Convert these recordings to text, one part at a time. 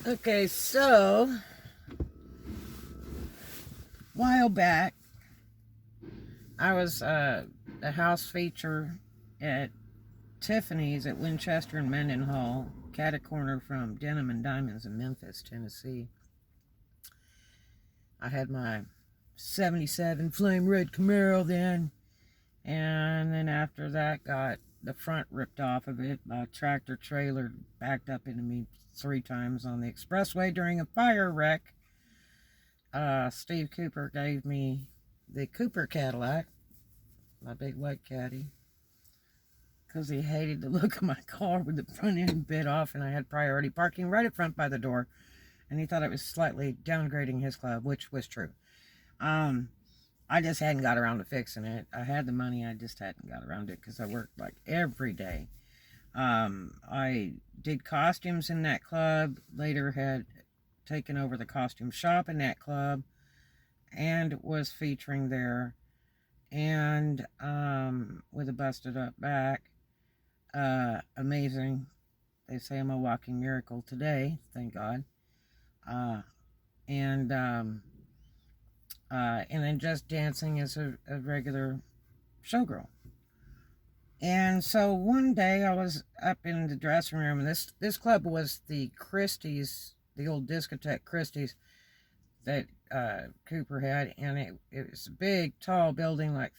Okay, so while back, I was a house feature at Tiffany's at Winchester and Mendenhall, cat a corner from Denim and Diamonds in Memphis, Tennessee. I had my 77 Flame Red Camaro then, and then after that got the front ripped off of it by a tractor trailer, backed up into me 3 times on the expressway during a fire wreck. Steve Cooper gave me the Cooper Cadillac, my big white caddy, because he hated the look of my car with the front end bit off, and I had priority parking right up front by the door, and he thought it was slightly downgrading his club, which was true. I just hadn't got around to fixing it. I had the money, I just hadn't got around to it because I worked like every day. I did costumes in that club, later had taken over the costume shop in that club, and was featuring there, and with a busted up back. Amazing. They say I'm a walking miracle today, thank God. And then just dancing as a regular showgirl. And so one day I was up in the dressing room, and this club was the Christie's, the old discotheque Christie's that Cooper had, and it was a big, tall building, like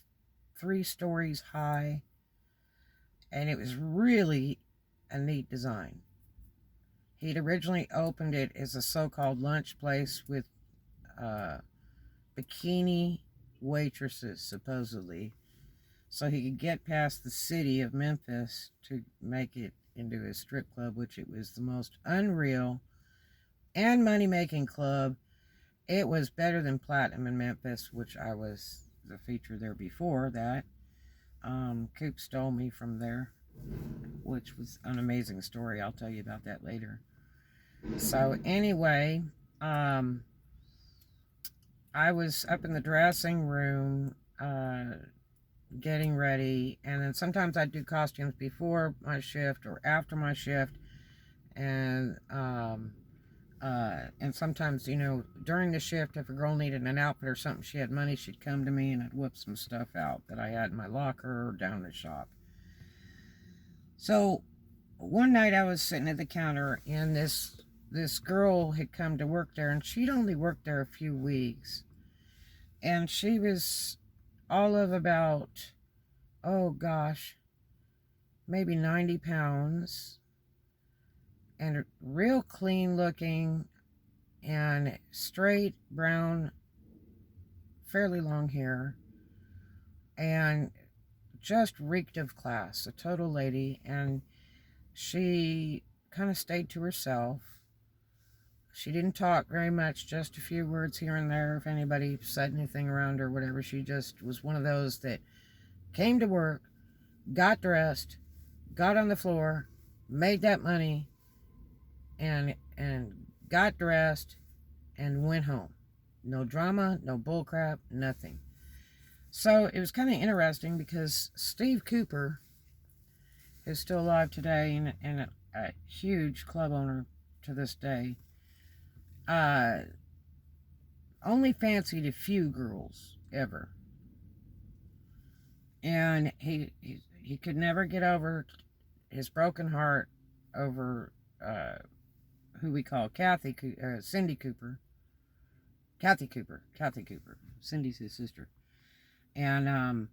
3 stories high, and it was really a neat design. He'd originally opened it as a so-called lunch place with bikini waitresses, supposedly, so he could get past the city of Memphis to make it into a strip club, which it was the most unreal and money-making club. It was better than Platinum in Memphis, which I was the feature there before that. Coop stole me from there, which was an amazing story. I'll tell you about that later. So anyway, I was up in the dressing room getting ready, and then sometimes I'd do costumes before my shift or after my shift, and sometimes, during the shift, if a girl needed an outfit or something, she had money, she'd come to me and I'd whip some stuff out that I had in my locker or down the shop. So one night I was sitting at the counter, and this girl had come to work there, and she'd only worked there a few weeks, and she was all of about, oh gosh, maybe 90 pounds, and real clean looking, and straight brown, fairly long hair, and just reeked of class, a total lady. And she kind of stayed to herself. She didn't talk very much, just a few words here and there if anybody said anything around her, whatever. She just was one of those that came to work, got dressed, got on the floor, made that money, and got dressed and went home. No drama, no bullcrap, nothing. So it was kind of interesting because Steve Cooper is still alive today, and a huge club owner to this day. Only fancied a few girls ever, and he could never get over his broken heart over who we call Cindy Cooper. Kathy Cooper. Cindy's his sister. And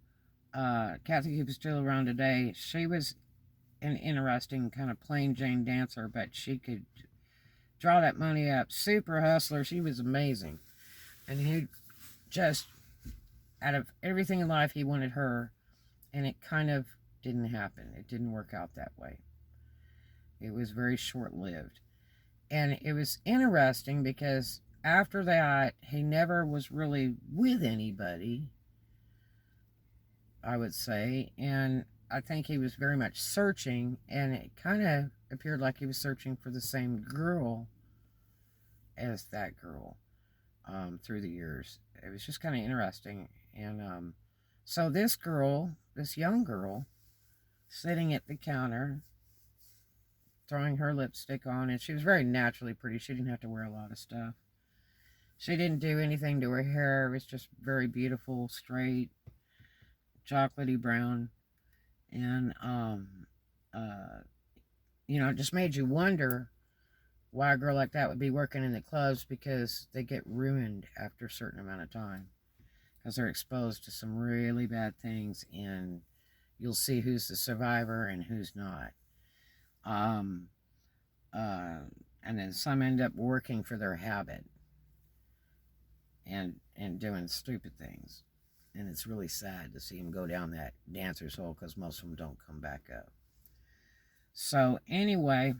Kathy Cooper's still around today. She was an interesting kind of plain Jane dancer, but she could draw that money up. Super hustler. She was amazing. And he just, out of everything in life, he wanted her, and it kind of didn't happen. It didn't work out that way. It was very short-lived. And it was interesting because after that, he never was really with anybody, I would say. And I think he was very much searching, and it kind of appeared like he was searching for the same girl as that girl through the years. It was just kind of interesting. And so this girl, this young girl, sitting at the counter, throwing her lipstick on, and she was very naturally pretty. She didn't have to wear a lot of stuff. She didn't do anything to her hair. It was just very beautiful, straight, chocolatey brown. And, it just made you wonder why a girl like that would be working in the clubs, because they get ruined after a certain amount of time. Because they're exposed to some really bad things, and you'll see who's the survivor and who's not. And then some end up working for their habit and doing stupid things. And it's really sad to see them go down that dancer's hole, because most of them don't come back up. So anyway,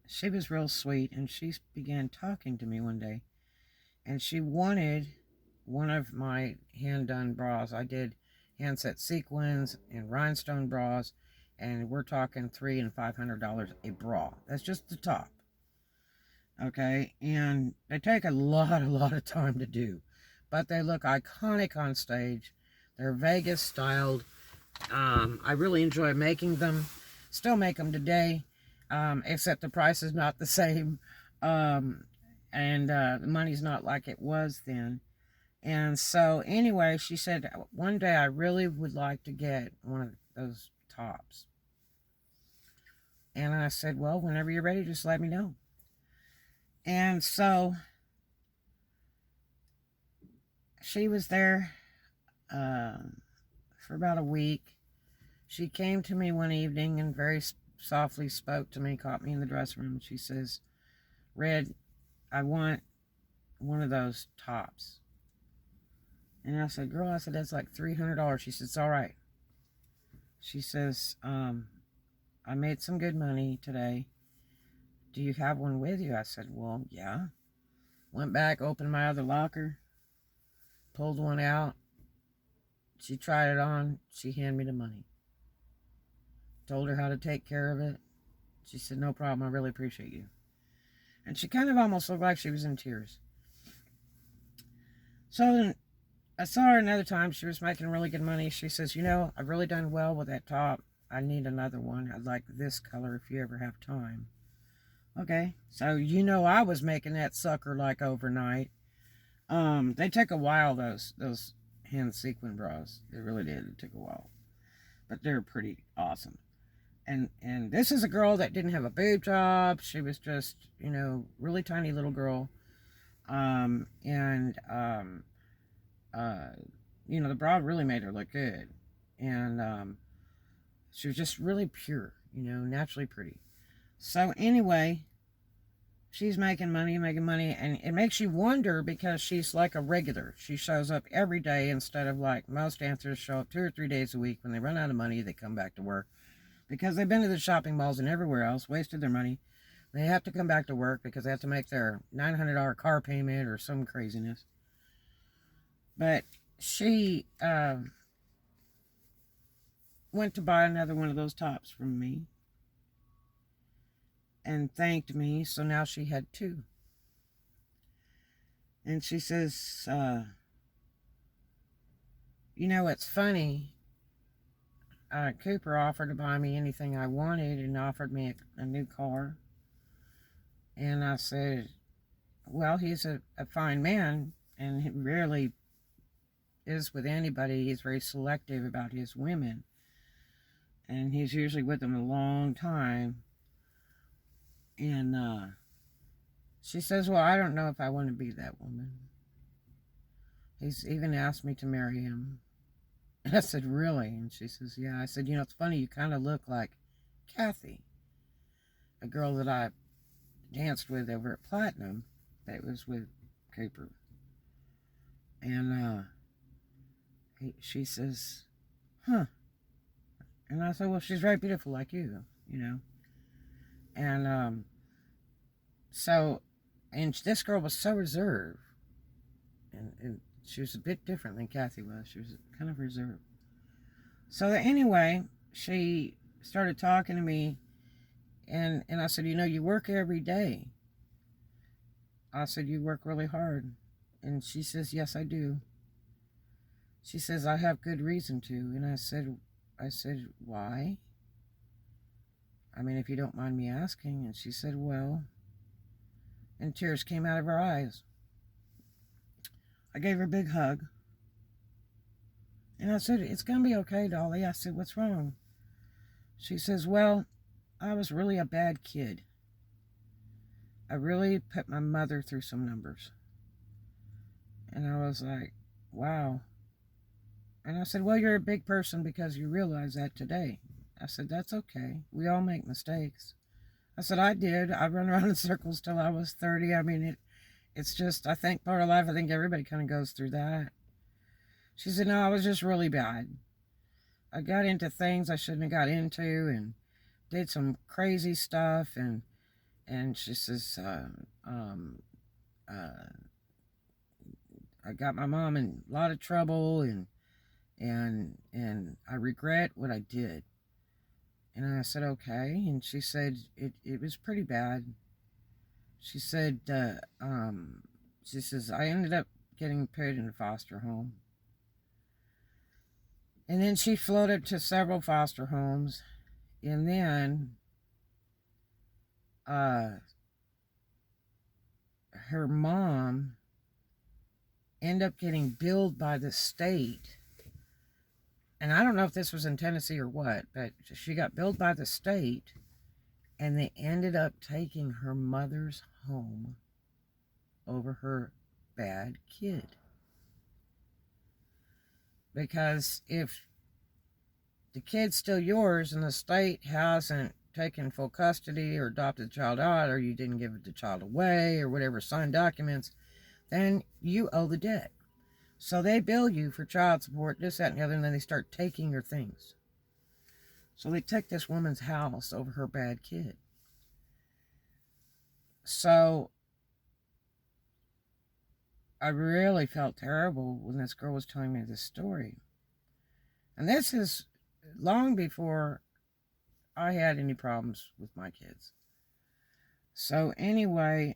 she was real sweet, and she began talking to me one day, and she wanted one of my hand-done bras. I did hand-set sequins and rhinestone bras, and we're talking $300 and $500 a bra. That's just the top. Okay, and they take a lot of time to do, but they look iconic on stage. They're Vegas styled. I really enjoy making them. Still make them today, except the price is not the same, and the money's not like it was then. And so anyway, she said, one day I really would like to get one of those tops. And I said, well, whenever you're ready, just let me know. And so she was there for about a week. She came to me one evening and very softly spoke to me, caught me in the dressing room. She says, Red, I want one of those tops. And I said, girl, that's like $300. She says, it's all right. She says, I made some good money today. Do you have one with you? I said, well, yeah. Went back, opened my other locker, pulled one out. She tried it on. She handed me the money. Told her how to take care of it. She said, no problem. I really appreciate you. And she kind of almost looked like she was in tears. So I saw her another time. She was making really good money. She says, I've really done well with that top. I need another one. I'd like this color if you ever have time. Okay. So, I was making that sucker like overnight. They take a while, those hand sequin bras. They really did. It took a while. But they're pretty awesome. And this is a girl that didn't have a boob job. She was just, really tiny little girl. The bra really made her look good. And she was just really pure, naturally pretty. So anyway, she's making money, and it makes you wonder, because she's like a regular. She shows up every day instead of like most dancers show up 2 or 3 days a week. When they run out of money, they come back to work, because they've been to the shopping malls and everywhere else, wasted their money. They have to come back to work because they have to make their $900 car payment or some craziness. But she went to buy another one of those tops from me and thanked me. So now she had 2. And she says, it's funny. Cooper offered to buy me anything I wanted and offered me a new car. And I said, well, he's a fine man, and he rarely is with anybody. He's very selective about his women. And he's usually with them a long time. And she says, well, I don't know if I want to be that woman. He's even asked me to marry him. And I said, really? And she says, yeah. I said, it's funny, you kind of look like Kathy, a girl that I danced with over at Platinum that was with Cooper. And she says, huh. And I said, well, she's very beautiful like you, And and this girl was so reserved. And she was a bit different than Kathy was. She was kind of reserved. So anyway, she started talking to me. And I said, you work every day. I said, you work really hard. And she says, yes, I do. She says, I have good reason to. And I said, why? I mean, if you don't mind me asking. And she said, well, and tears came out of her eyes. I gave her a big hug. And I said, it's going to be okay, Dolly. I said, what's wrong? She says, well, I was really a bad kid. I really put my mother through some numbers. And I was like, wow. And I said, well, you're a big person because you realize that today. I said, that's okay. We all make mistakes. I said, I did. I run around in circles till I was 30. I mean, it's just, I think part of life, I think everybody kind of goes through that. She said, no, I was just really bad. I got into things I shouldn't have got into and did some crazy stuff. And she says, I got my mom in a lot of trouble and I regret what I did. And I said, okay. And she said, it was pretty bad. She said, she says, I ended up getting put in a foster home. And then she floated to several foster homes. And then her mom ended up getting billed by the state. And I don't know if this was in Tennessee or what, but she got billed by the state, and they ended up taking her mother's home over her bad kid. Because if the kid's still yours and the state hasn't taken full custody or adopted the child out, or you didn't give the child away or whatever, signed documents, then you owe the debt. So they bill you for child support, this, that, and the other, and then they start taking your things. So they took this woman's house over her bad kid. So I really felt terrible when this girl was telling me this story. And this is long before I had any problems with my kids. So anyway,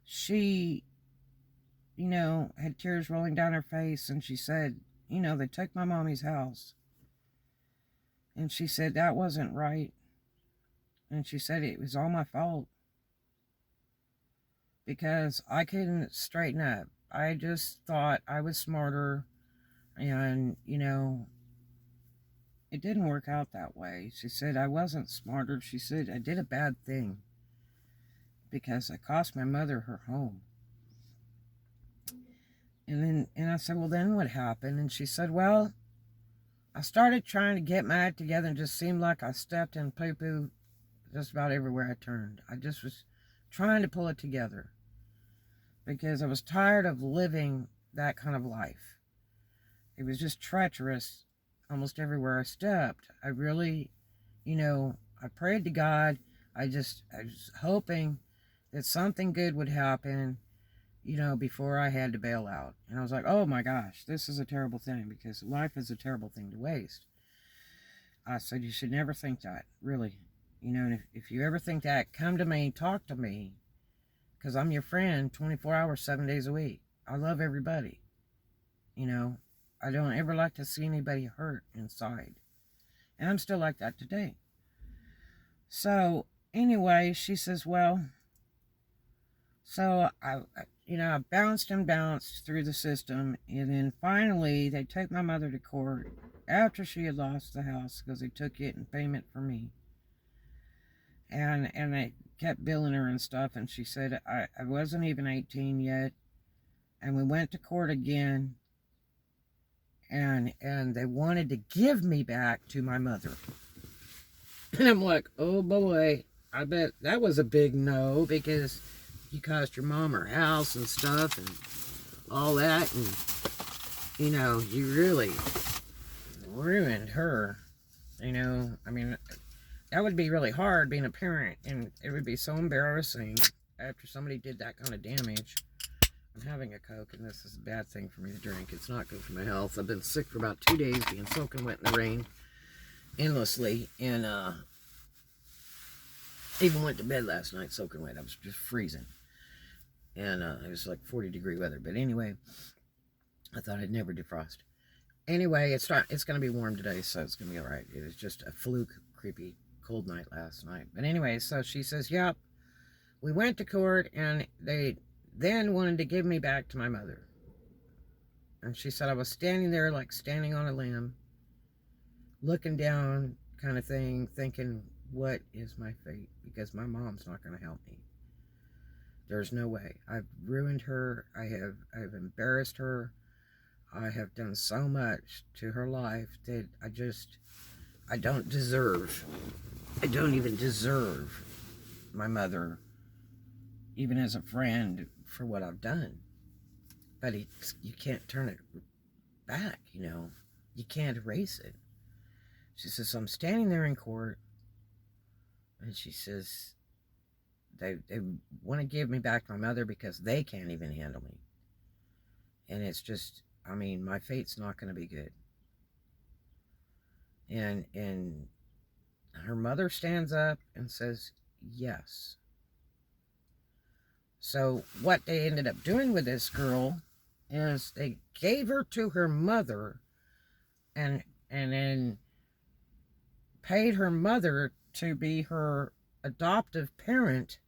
she, had tears rolling down her face, and she said, they took my mommy's house. And she said, that wasn't right. And she said, it was all my fault. Because I couldn't straighten up. I just thought I was smarter. And, it didn't work out that way. She said, I wasn't smarter. She said, I did a bad thing. Because I cost my mother her home. And I said, well, then what happened? And she said, well, I started trying to get my act together, and it just seemed like I stepped in poo-poo just about everywhere I turned. I just was trying to pull it together because I was tired of living that kind of life. It was just treacherous almost everywhere I stepped. I really, I prayed to God. I was hoping that something good would happen, before I had to bail out. And I was like, oh my gosh, this is a terrible thing, because life is a terrible thing to waste. I said, you should never think that, really. And if you ever think that, come to me, talk to me, because I'm your friend 24 hours, 7 days a week. I love everybody. I don't ever like to see anybody hurt inside. And I'm still like that today. So, anyway, she says, well, so I bounced and bounced through the system, and then finally they took my mother to court after she had lost the house, because they took it in payment for me. And they kept billing her and stuff, and she said I wasn't even 18 yet. And we went to court again, and they wanted to give me back to my mother. And I'm like, oh boy, I bet that was a big no, because you cost your mom her house and stuff and all that, and you really ruined her. I mean, that would be really hard being a parent, and it would be so embarrassing after somebody did that kind of damage. I'm having a Coke, and this is a bad thing for me to drink. It's not good for my health. I've been sick for about 2 days, being soaking wet in the rain endlessly, and even went to bed last night soaking wet. I was just freezing. And it was like 40-degree weather. But anyway, I thought I'd never defrost. Anyway, it's going to be warm today, so it's going to be all right. It was just a fluke, creepy, cold night last night. But anyway, so she says, yep, we went to court, and they then wanted to give me back to my mother. And she said I was standing there like standing on a limb, looking down kind of thing, thinking, what is my fate? Because my mom's not going to help me. There's no way. I've ruined her. I've embarrassed her. I have done so much to her life that I don't deserve. I don't even deserve my mother, even as a friend, for what I've done. But you can't turn it back, you know. You can't erase it. She says, I'm standing there in court, and she says, they want to give me back my mother because they can't even handle me. And it's just, I mean, my fate's not going to be good. And her mother stands up and says, yes. So what they ended up doing with this girl is they gave her to her mother and then paid her mother to be her adoptive parent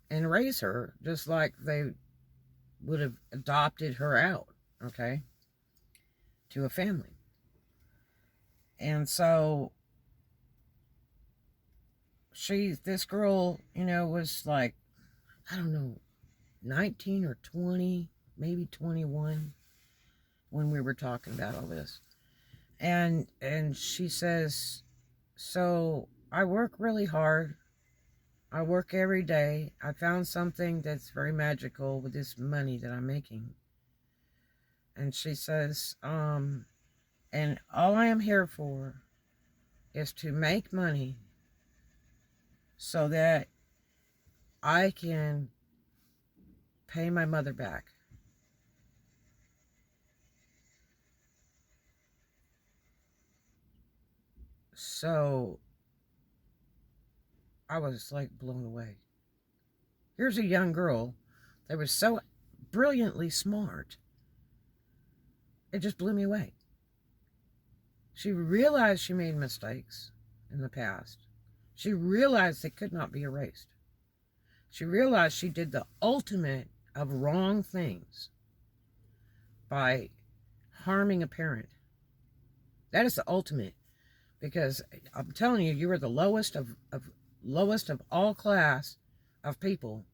and raise her just like they would have adopted her out, okay, to a family. And so this girl, you know, was like, I don't know, 19 or 20, maybe 21 when we were talking about all this. And she says, so I work really hard. I work every day. I found something that's very magical with this money that I'm making. And she says, and all I am here for is to make money so that I can pay my mother back. So I was like blown away. Here's a young girl that was so brilliantly smart. It just blew me away. She realized she made mistakes in the past. She realized they could not be erased. She realized she did the ultimate of wrong things by harming a parent. That is the ultimate, because I'm telling you, you are the lowest of all class of people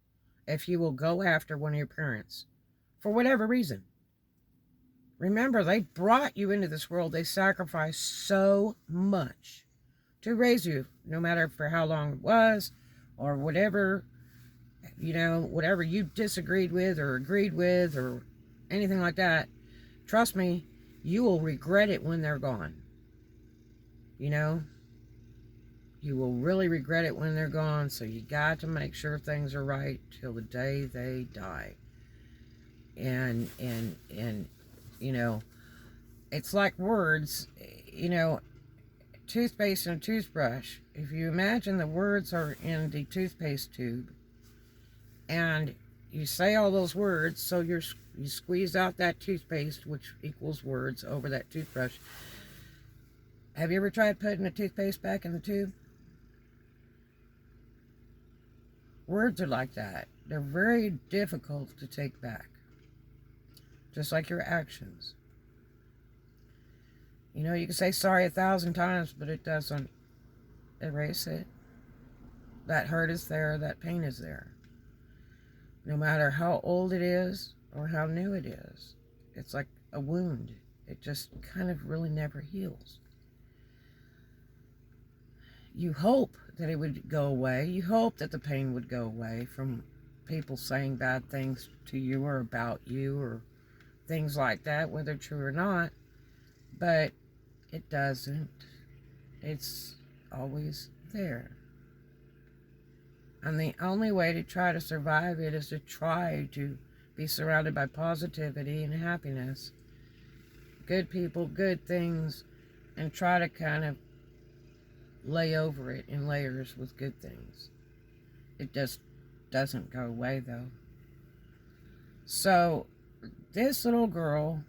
if you will go after one of your parents for whatever reason. Remember, they brought you into this world. They sacrificed so much to raise you, no matter for how long it was or whatever, you know, whatever you disagreed with or agreed with or anything like that. Trust me, you will regret it when they're gone. You know, you will really regret it when they're gone. So you got to make sure things are right till the day they die. And you know, it's like words, you know, toothpaste and a toothbrush. If you imagine the words are in the toothpaste tube and you say all those words, so you squeeze out that toothpaste, which equals words, over that toothbrush. Have you ever tried putting the toothpaste back in the tube? Words are like that. They're very difficult to take back. Just like your actions. You know, you can say sorry 1,000 times, but it doesn't erase it. That hurt is there, that pain is there. No matter how old it is or how new it is. It's like a wound. It just kind of really never heals. You hope that it would go away. You hope that the pain would go away from people saying bad things to you or about you or things like that, whether true or not. But it doesn't. It's always there. And the only way to try to survive it is to try to be surrounded by positivity and happiness. Good people, good things, and try to kind of lay over it in layers with good things. It just doesn't go away, though. So, this little girl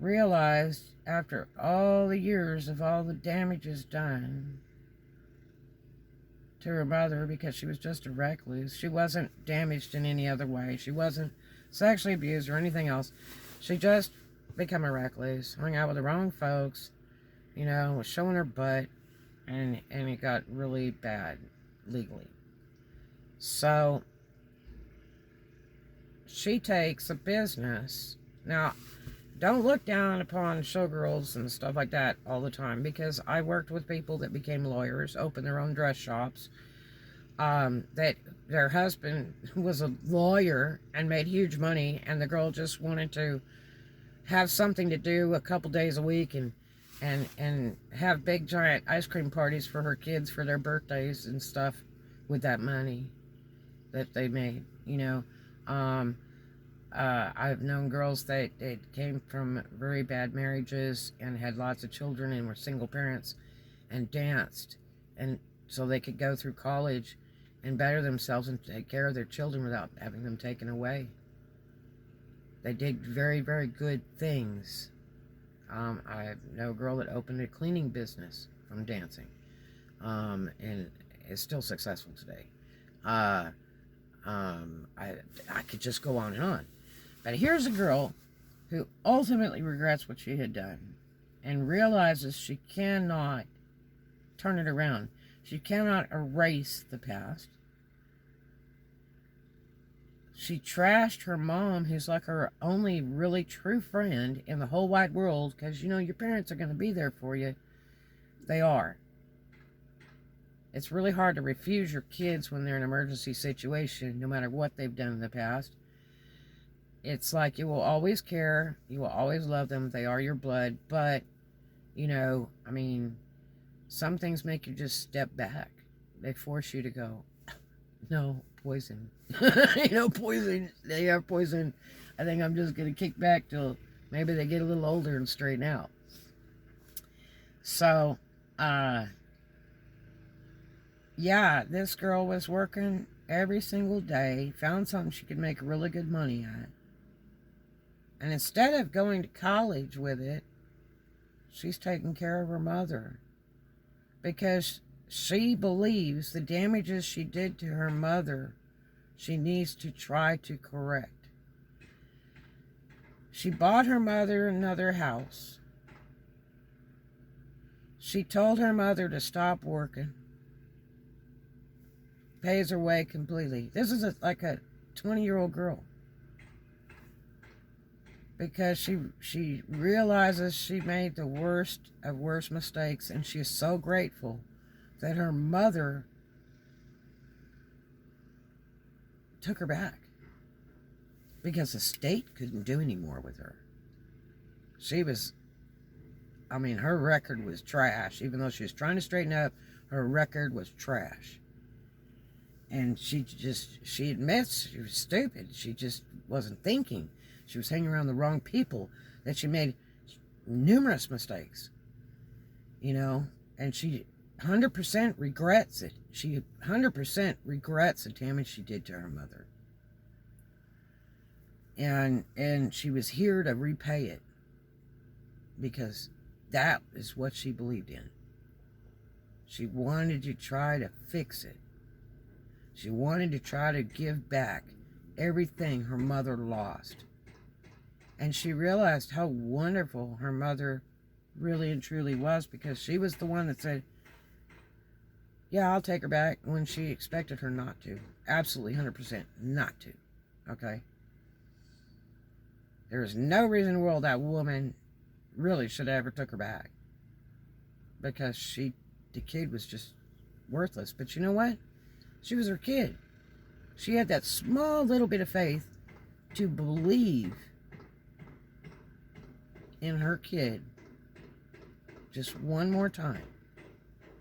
realized after all the years of all the damages done to her mother, because she was just a recluse. She wasn't damaged in any other way. She wasn't sexually abused or anything else. She just became a recluse, hung out with the wrong folks, was showing her butt, and it got really bad legally. So she takes a business. Now, don't look down upon showgirls and stuff like that all the time, because I worked with people that became lawyers, opened their own dress shops, that their husband was a lawyer and made huge money, and the girl just wanted to have something to do a couple days a week and have big giant ice cream parties for her kids for their birthdays and stuff with that money that they made, I've known girls that came from very bad marriages and had lots of children and were single parents and danced, and so they could go through college and better themselves and take care of their children without having them taken away. They did very, very good things. I know a girl that opened a cleaning business from dancing, and is still successful today. I could just go on and on. But here's a girl who ultimately regrets what she had done and realizes she cannot turn it around. She cannot erase the past. She trashed her mom, who's like her only really true friend in the whole wide world, because your parents are going to be there for you. They are. It's really hard to refuse your kids when they're in an emergency situation, no matter what they've done in the past. It's like you will always care, you will always love them, they are your blood, but, some things make you just step back. They force you to go, no, poison. Poison. They are poison. I think I'm just going to kick back till maybe they get a little older and straighten out. So, yeah, this girl was working every single day, found something she could make really good money at. And instead of going to college with it, she's taking care of her mother. Because she believes the damages she did to her mother, she needs to try to correct. She bought her mother another house. She told her mother to stop working. Pays her way completely. This is like a 20-year-old girl. Because she realizes she made the worst of worst mistakes, and she is so grateful that her mother took her back, because the state couldn't do any more with her. Her record was trash. Even though she was trying to straighten up, her record was trash. And she admits she was stupid. She just wasn't thinking. She was hanging around the wrong people, that she made numerous mistakes, and she 100% regrets it. She 100% regrets the damage she did to her mother. And she was here to repay it, because that is what she believed in. She wanted to try to fix it. She wanted to try to give back everything her mother lost. And she realized how wonderful her mother really and truly was, because she was the one that said, yeah, I'll take her back, when she expected her not to. Absolutely 100% not to. Okay? There's no reason in the world that woman really should have ever took her back, because the kid was just worthless. But you know what? She was her kid. She had that small little bit of faith to believe in her kid just one more time,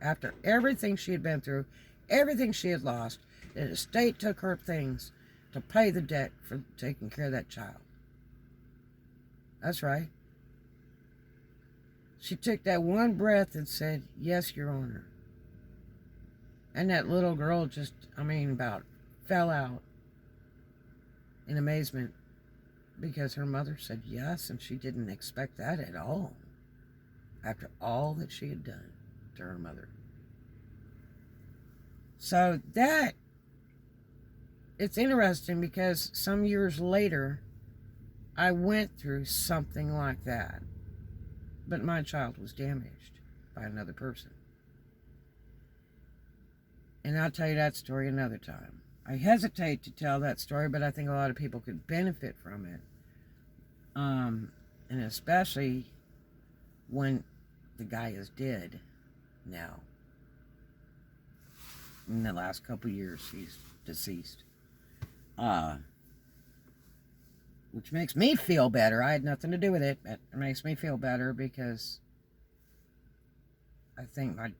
after everything she had been through, everything she had lost, that the state took her things to pay the debt for taking care of that child. That's right. She took that one breath and said, yes, Your Honor. And that little girl just, about fell out in amazement. because her mother said yes, and she didn't expect that at all after all that she had done to her mother. So that, it's interesting because some years later, I went through something like that, but my child was damaged by another person. And I'll tell you that story another time. I hesitate to tell that story, but I think a lot of people could benefit from it. And especially when the guy is dead now. In the last couple years, he's deceased. Which makes me feel better. I had nothing to do with it, but it makes me feel better because I think my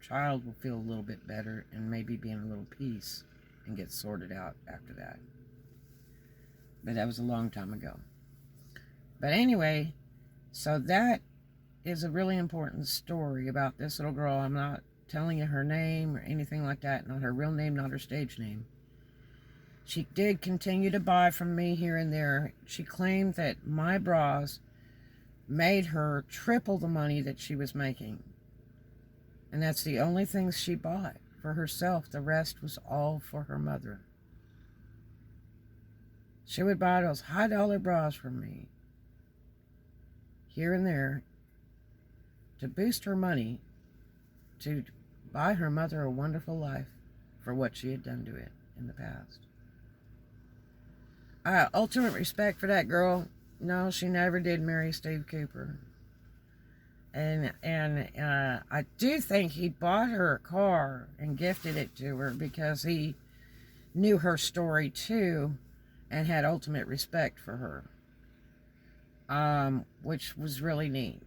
child will feel a little bit better and maybe be in a little peace and get sorted out after that. But that was a long time ago. But anyway, so that is a really important story about this little girl. I'm not telling you her name or anything like that. Not her real name, not her stage name. She did continue to buy from me here and there. She claimed that my bras made her triple the money that she was making. And that's the only things she bought for herself. The rest was all for her mother. She would buy those high-dollar bras from me here and there to boost her money to buy her mother a wonderful life for what she had done to it in the past. Ultimate respect for that girl. No, she never did marry Steve Cooper. And I do think he bought her a car and gifted it to her because he knew her story too and had ultimate respect for her, which was really neat.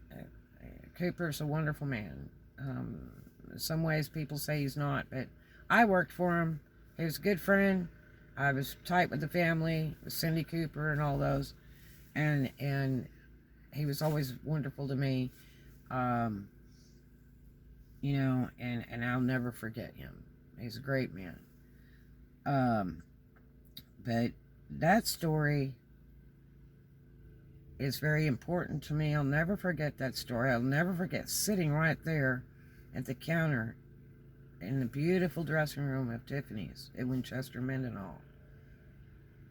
Cooper's a wonderful man. In some ways people say he's not, but I worked for him. He was a good friend. I was tight with the family, with Cindy Cooper and all those, and he was always wonderful to me, you know, and I'll never forget him. He's a great man. But that story is very important to me. I'll never forget that story. I'll never forget sitting right there at the counter in the beautiful dressing room of Tiffany's at Winchester Mendenhall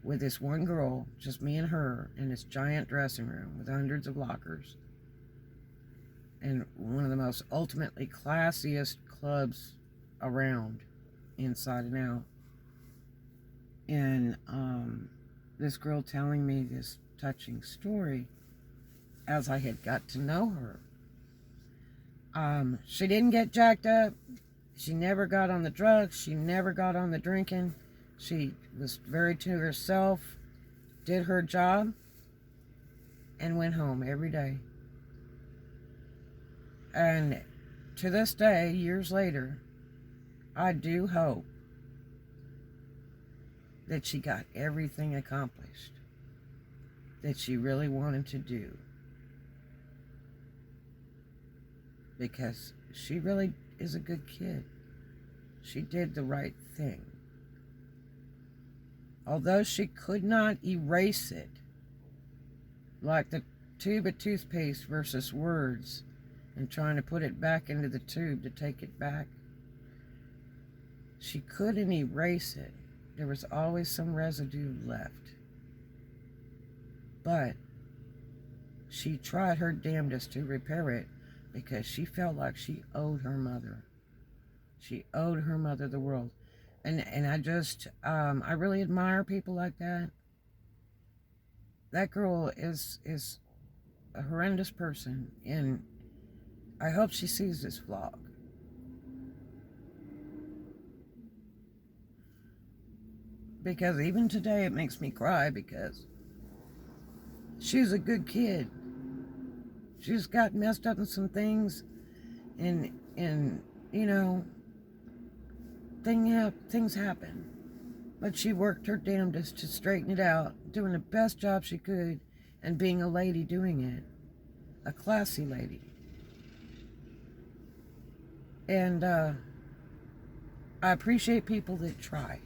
with this one girl, just me and her, in this giant dressing room with hundreds of lockers and one of the most ultimately classiest clubs around, inside and out. And this girl telling me this touching story as I had got to know her. She didn't get jacked up. She never got on the drugs. She never got on the drinking. She was very to herself, did her job, and went home every day. And to this day, years later, I do hope that she got everything accomplished that she really wanted to do. Because she really is a good kid. She did the right thing. Although she could not erase it, like the tube of toothpaste versus words, and trying to put it back into the tube to take it back. She couldn't erase it. There was always some residue left. But she tried her damnedest to repair it because she felt like she owed her mother. She owed her mother the world. And I just, I really admire people like that. That girl is a horrendous person, and I hope she sees this vlog. Because even today it makes me cry because she's a good kid. She's got messed up in some things, and you know, things happen. But she worked her damnedest to straighten it out, doing the best job she could, and being a lady doing it. A classy lady. And I appreciate people that try.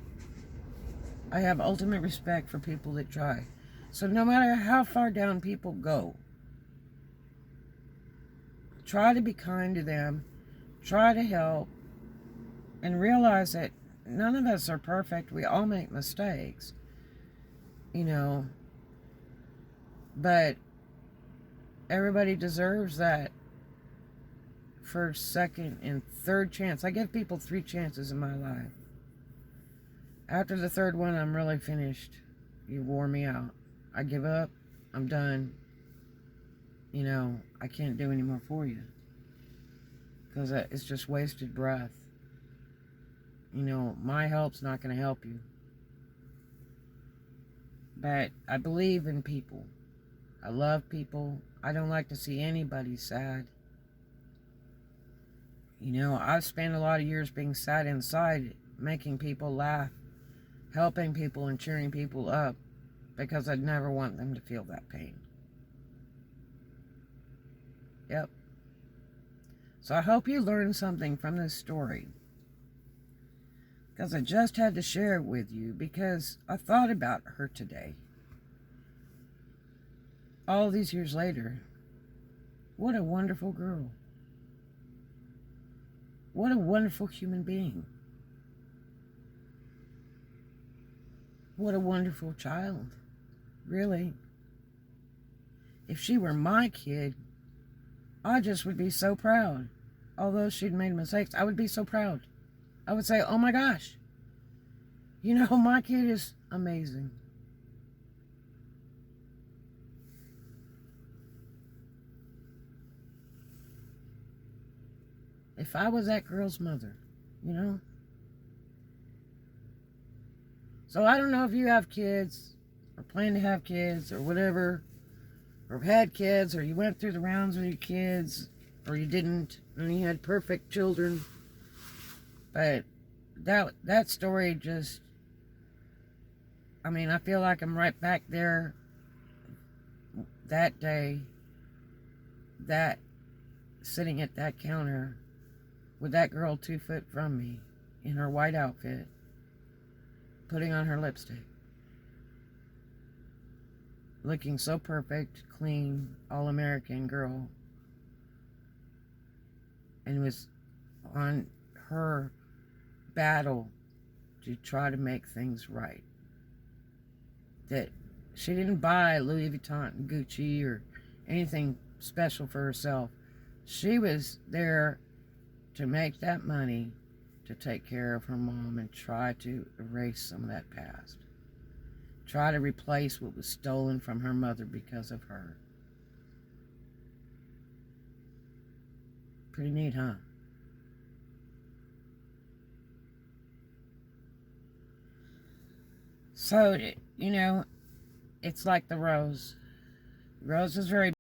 I have ultimate respect for people that try. So no matter how far down people go, try to be kind to them, try to help, and realize that none of us are perfect. We all make mistakes, you know, but everybody deserves that first, second, and third chance. I give people 3 chances in my life. After the third one, I'm really finished. You wore me out. I give up. I'm done. You know, I can't do any more for you. Because it's just wasted breath. You know, my help's not going to help you. But I believe in people. I love people. I don't like to see anybody sad. You know, I've spent a lot of years being sad inside, making people laugh, helping people and cheering people up, because I'd never want them to feel that pain. Yep. So I hope you learned something from this story, because I just had to share it with you because I thought about her today. All these years later, what a wonderful girl. What a wonderful human being. What a wonderful child. Really. If she were my kid, I just would be so proud. Although she'd made mistakes, I would be so proud. I would say, oh my gosh, you know, my kid is amazing. If I was that girl's mother, you know. So I don't know if you have kids, or plan to have kids, or whatever, or had kids, or you went through the rounds with your kids, or you didn't, and you had perfect children. But that story just, I mean, I feel like I'm right back there that day, that sitting at that counter with that girl 2 foot from me in her white outfit, putting on her lipstick, looking so perfect, clean, all-American girl, and was on her battle to try to make things right. That she didn't buy Louis Vuitton and Gucci or anything special for herself. She was there to make that money to take care of her mom and try to erase some of that past. Try to replace what was stolen from her mother because of her. Pretty neat, huh? So, you know, it's like the rose. The rose is very